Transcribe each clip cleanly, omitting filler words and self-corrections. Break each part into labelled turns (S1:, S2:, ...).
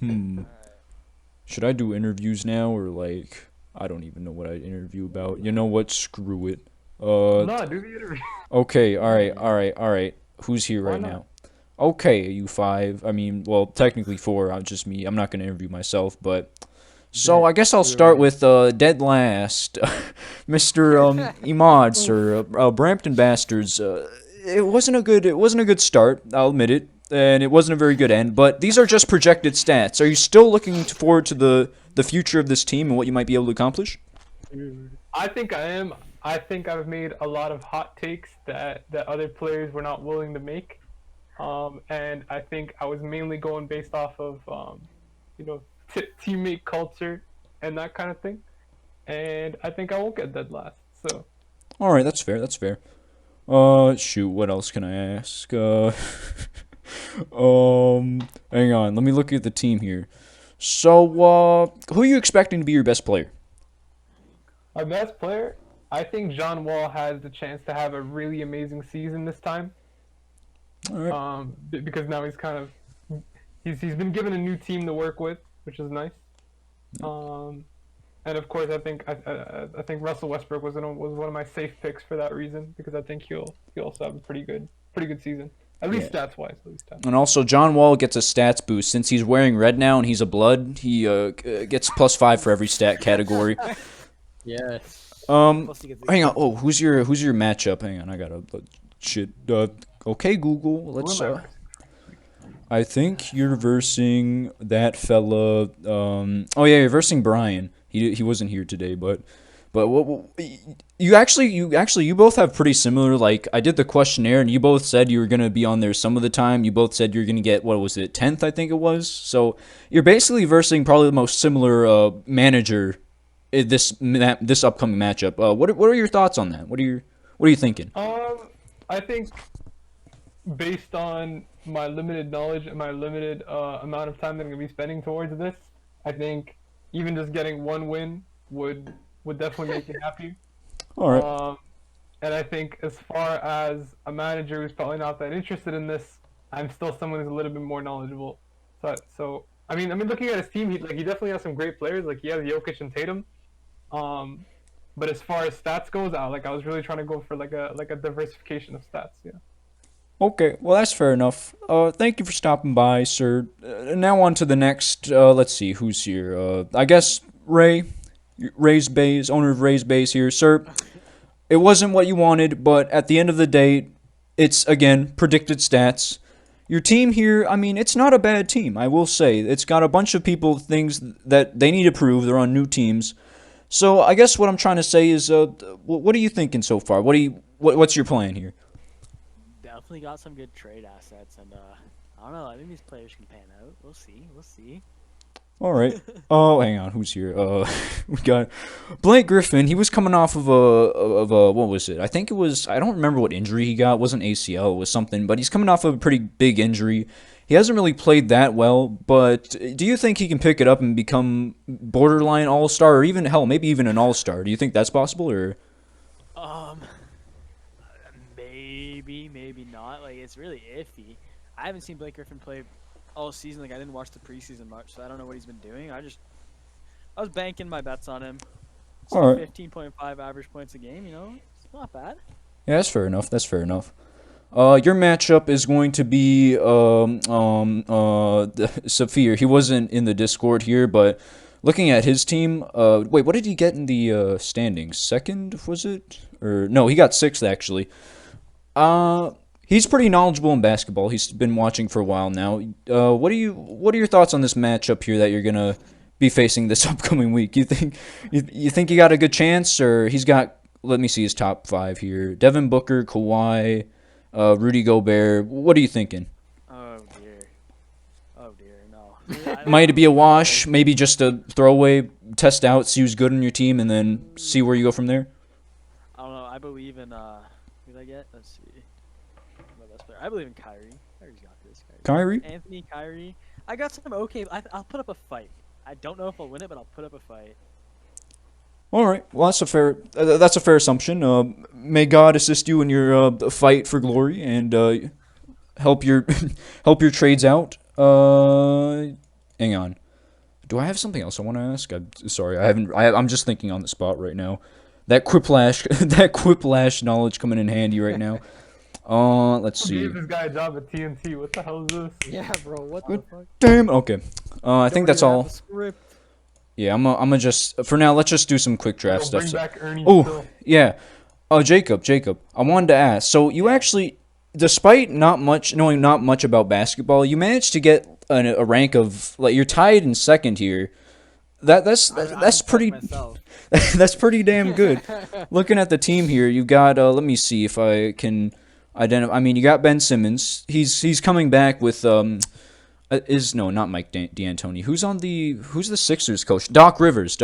S1: Hmm. Should I do interviews now or like I don't even know what I'd interview about. You know what? Screw it. Uh.
S2: No, do the interview.
S1: Okay. All right.
S2: Interview.
S1: All right. All right. Who's here
S2: Why
S1: right
S2: not?
S1: now? Okay, you five. I mean, well, technically four. Just me. I'm not gonna interview myself, but so I
S2: Bet.
S1: guess I'll
S2: Whoever
S1: start
S2: you
S1: with dead last, Mr. Imaad, sir. Brampton Bastards. It wasn't a good start. I'll admit it, and it wasn't a very good end. But these are just projected stats. Are you still looking forward to the future of this team and what you might be able to accomplish?
S2: Dude, I think I am. I think I've made a lot of hot takes that other players were not willing to make. And I think I was mainly going based off of, you know, teammate culture and that kind of thing. And I think I won't get dead last. So
S1: All right, that's fair. That's fair. Shoot. What else can I ask? Hang on. Let me look at the team here. So, who are you expecting to be your best player?
S2: my best player, I think John Wall has the chance to have a really amazing season this time.
S1: All right.
S2: Because now he's kind of he's been given a new team to work with, which is nice. Um, and of course, I think Russell Westbrook was one of my safe picks for that reason because I think he'll also have a pretty good season, at
S1: Yeah.
S2: least stats wise, at least stats
S1: And
S2: wise.
S1: also, John Wall gets a stats boost since he's wearing red now and he's a blood. He gets +5 for every stat category.
S3: Yes.
S1: Um,
S3: Plus he gets
S1: hang on.
S3: exposed.
S1: Oh, who's your matchup? Hang on, I gotta shit. Okay, Google.
S2: Who
S1: Let's.
S2: am I versing?
S1: I think you're versing that fella. Oh yeah, you're versing Brian. He wasn't here today, but you both have pretty similar. Like I did the questionnaire, and you both said you were gonna be on there some of the time. You both said you're gonna get what was it, 10th? I think it was. So you're basically versing probably the most similar manager in this upcoming matchup. What are your thoughts on that? What are you thinking?
S2: I think based on my limited knowledge and my limited amount of time that I'm gonna be spending towards this, I think even just getting one win would definitely make me happy.
S1: All right.
S2: Um, and I think as far as a manager who's probably not that interested in this, I'm still someone who's a little bit more knowledgeable. So I mean, looking at his team, he definitely has some great players. Like he has Jokic and Tatum. Um, but as far as stats goes, I was really trying to go for like a diversification of stats. Yeah.
S1: Okay, well that's fair enough. Thank you for stopping by, sir. Now on to the next. Let's see who's here. I guess Ray, Ray's Baes, owner of Ray's Baes here, sir. It wasn't what you wanted, but at the end of the day, it's again predicted stats. Your team here, I mean, it's not a bad team. I will say it's got a bunch of people things that they need to prove. They're on new teams, so I guess what I'm trying to say is, what are you thinking so far? What's your plan here?
S3: Definitely got some good trade assets, and I don't know. I think these players can pan out. We'll see. We'll see.
S1: All right. Oh, hang on. Who's here? We got Blake Griffin. He was coming off of a what was it? I think it was. I don't remember what injury he got. It wasn't ACL. It was something. But he's coming off of a pretty big injury. He hasn't really played that well. But do you think he can pick it up and become borderline All Star, or even hell, maybe even an All Star? Do you think that's possible, or?
S3: Um, maybe, maybe not. Like it's really iffy. I haven't seen Blake Griffin play all season. Like I didn't watch the preseason much, so I don't know what he's been doing. I was banking my bets on him.
S1: All
S3: See
S1: right.
S3: 15.5 average points a game. You know, it's not bad.
S1: Yeah, that's fair enough. That's fair enough. Your matchup is going to be Saphir. He wasn't in the Discord here, but looking at his team, wait, what did he get in the standings? Second, was it? Or no, he got sixth actually. Uh, he's pretty knowledgeable in basketball. He's been watching for a while now. What are your thoughts on this matchup here that you're gonna be facing this upcoming week? You think he got a good chance, or he's got? Let me see his top five here: Devin Booker, Kawhi, Rudy Gobert. What are you thinking?
S3: Oh dear. Oh dear. No. I
S1: Might it
S3: don't
S1: be a
S3: know.
S1: wash? Maybe just a throwaway test out, see who's good on your team, and then see where you go from there.
S3: I don't know. I believe in who did I get? Let's see. My best player. I believe in Kyrie. Kyrie's got this.
S1: Kyrie.
S3: Anthony, Kyrie. I got some okay. I'll put up a fight. I don't know if I'll win it, but I'll put up a fight.
S1: All right. Well, that's a fair assumption. May God assist you in your fight for glory and help your help your trades out. Hang on. Do I have something else I want to ask? I'm sorry, I haven't. I'm just thinking on the spot right now. That quiplash, that quiplash knowledge coming in handy right now. Let's
S2: Who
S1: see.
S2: gave this guy a job at TNT? What the hell is this?
S4: Yeah, bro. What the fuck?
S1: Damn. Okay. I think
S4: Don't
S1: that's
S4: even have
S1: all.
S4: a script.
S1: Yeah, I'm gonna just for now. Let's just do some quick draft
S2: Yo,
S1: stuff.
S2: bring
S1: So-
S2: back Ernie
S1: Oh,
S2: still.
S1: yeah. Oh, Jacob. I wanted to ask. So you actually, despite knowing not much about basketball, you managed to get a rank of like you're tied in second here. That's
S3: I'm
S1: that's pretty
S3: impressed myself.
S1: that's pretty damn good. Looking at the team here, you've got let me see if I can identify. I mean, you got Ben Simmons. He's coming back with not Mike D'Antoni. Who's the Sixers coach? Doc Rivers.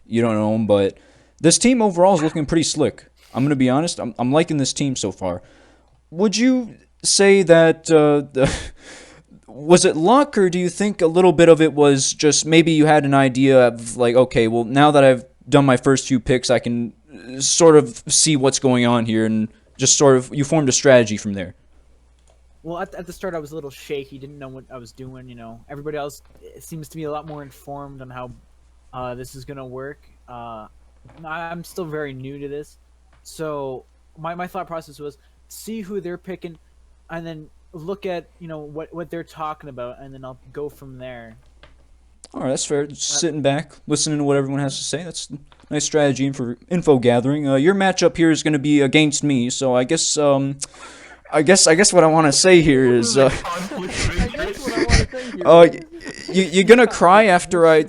S1: You don't know him, but this team overall is looking pretty slick. I'm gonna be honest. I'm liking this team so far. Would you say that was it luck, or do you think a little bit of it was just maybe you had an idea of like, okay, well now that I've done my first few picks, I can sort of see what's going on here, and just sort of you formed a strategy from there.
S5: Well, at the start, I was a little shaky, didn't know what I was doing. You know, everybody else seems to be a lot more informed on how this is gonna work. I'm still very new to this, so my thought process was see who they're picking, and then look at what they're talking about, and then I'll go from there.
S1: All right, that's fair. Just sitting back, listening to what everyone has to say. That's a nice strategy for info gathering. Your matchup here is going to be against me, so I guess what I want to say here is
S2: Conflict of
S4: That's
S2: interest.
S4: what I want to say here.
S1: you're gonna cry after I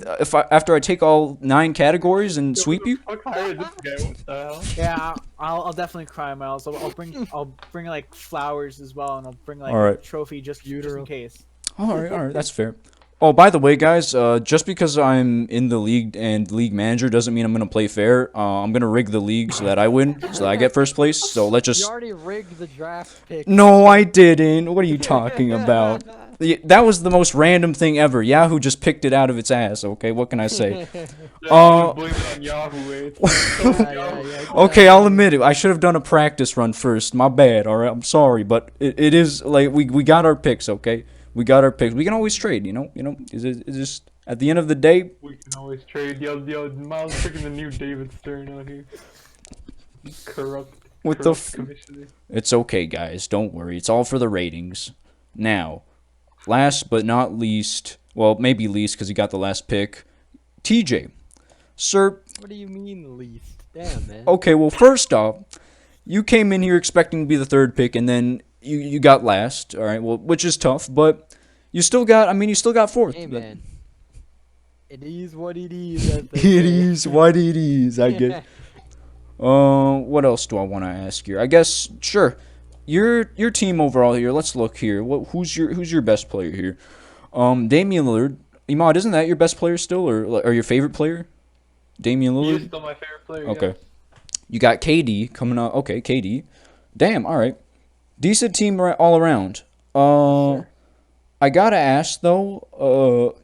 S1: take all 9 categories and sweep you.
S2: Fuck hired this guy. What the hell?
S5: Yeah, I'll definitely cry, Miles. I'll bring like flowers as well, and I'll bring like
S1: All right.
S5: a trophy just in case.
S1: All right, that's fair. Oh, by the way, guys, just because I'm in the league and league manager doesn't mean I'm gonna play fair. I'm gonna rig the league so that I win, so that I get first place. So let's
S4: You
S1: just.
S4: already rigged the draft pick.
S1: No, I didn't. What are you talking about? That was the most random thing ever. Yahoo just picked it out of its ass. Okay, what can I say?
S2: Yeah, blame it on Yahoo.
S4: Yeah.
S1: Okay, I'll admit it. I should have done a practice run first. My bad. All right, I'm sorry, but it is like we got our picks. Okay, we got our picks. We can always trade. You know. It's just at the end of the day.
S2: We can always trade. Yo, Miles picking the new David Stern out here. Corrupt.
S1: With the
S2: corrupt
S1: f-
S2: commissioner.
S1: It's okay, guys. Don't worry. It's all for the ratings. Now, last but not least, well, maybe least because he got the last pick, TJ. Sir,
S4: What do you mean least? Damn, man.
S1: okay, well, first off, you came in here expecting to be the third pick, and then you got last, all right, well, which is tough, but you still got fourth.
S4: Hey, man. It is what it is. as they
S1: It
S4: say.
S1: is what it is, I guess. What else do I want to ask here? I guess, sure, your team overall here, let's look here. Who's your best player here? Damian Lillard. Imaad, isn't that your best player still, or your favorite player? Damian
S2: He is
S1: Lillard?
S2: still my favorite player.
S1: Okay. You got KD coming up. Okay, KD. Damn, all right. Decent team all around. I gotta ask though.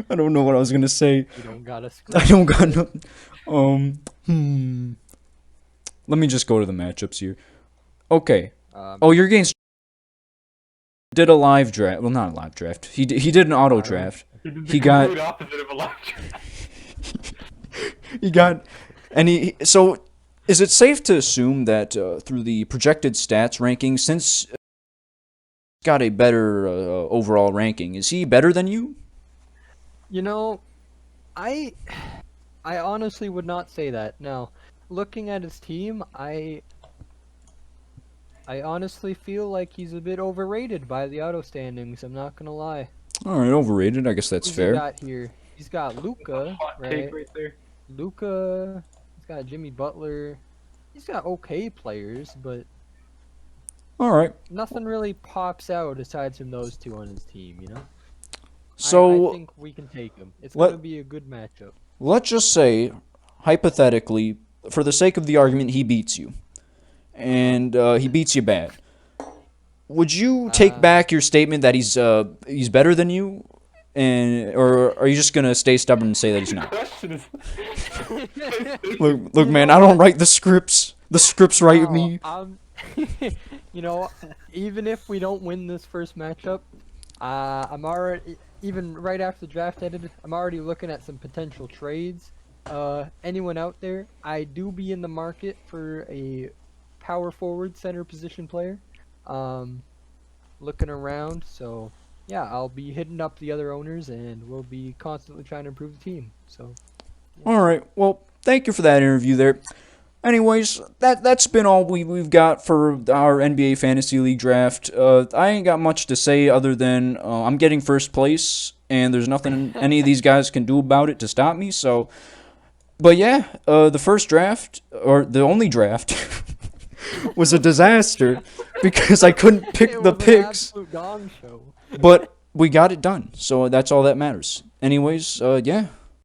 S1: I don't know what I was gonna say.
S4: You don't got a
S1: I
S4: script.
S1: don't got no. Let me just go to the matchups here. Okay. Oh, your game's did a live draft. Well, not a live draft. He did an auto draft.
S2: Yeah. He did the
S1: He got-
S2: complete opposite of a live draft.
S1: He got, and so is it safe to assume that through the projected stats ranking, since got a better overall ranking, is he better than you?
S4: You know, I honestly would not say that. Now, looking at his team, I honestly feel like he's a bit overrated by the auto standings. I'm not gonna lie.
S1: All right, overrated. I guess that's
S4: Who's he
S1: fair.
S4: got here? He's got Luca,
S2: Hot
S4: right?
S2: take right there.
S4: Luca. He's got Jimmy Butler. He's got okay players, but
S1: All right.
S4: nothing really pops out aside from those two on his team. You know.
S1: So
S4: I think we can take him. It's
S1: Let-
S4: gonna be a good matchup.
S1: let's just say, hypothetically, for the sake of the argument, he beats you, and he beats you bad. Would you take back your statement that he's better than you, or are you just gonna stay stubborn and say that he's not?
S2: Question is.
S1: Look, man, I don't write the scripts. The scripts write me.
S4: You know, even if we don't win this first matchup, I'm already, even right after the draft ended, I'm already looking at some potential trades. Anyone out there? I do be in the market for a power forward center position player. Looking around, so yeah, I'll be hitting up the other owners, and we'll be constantly trying to improve the team. So
S1: All right. Well, thank you for that interview there. Anyways, that's been all we've got for our NBA Fantasy League draft. I ain't got much to say other than I'm getting first place, and there's nothing any of these guys can do about it to stop me. So, but yeah, the first draft or the only draft was a disaster because I couldn't pick
S4: it
S1: the
S4: was an
S1: picks,
S4: absolute gong show.
S1: but we got it done. So that's all that matters. Anyways, yeah.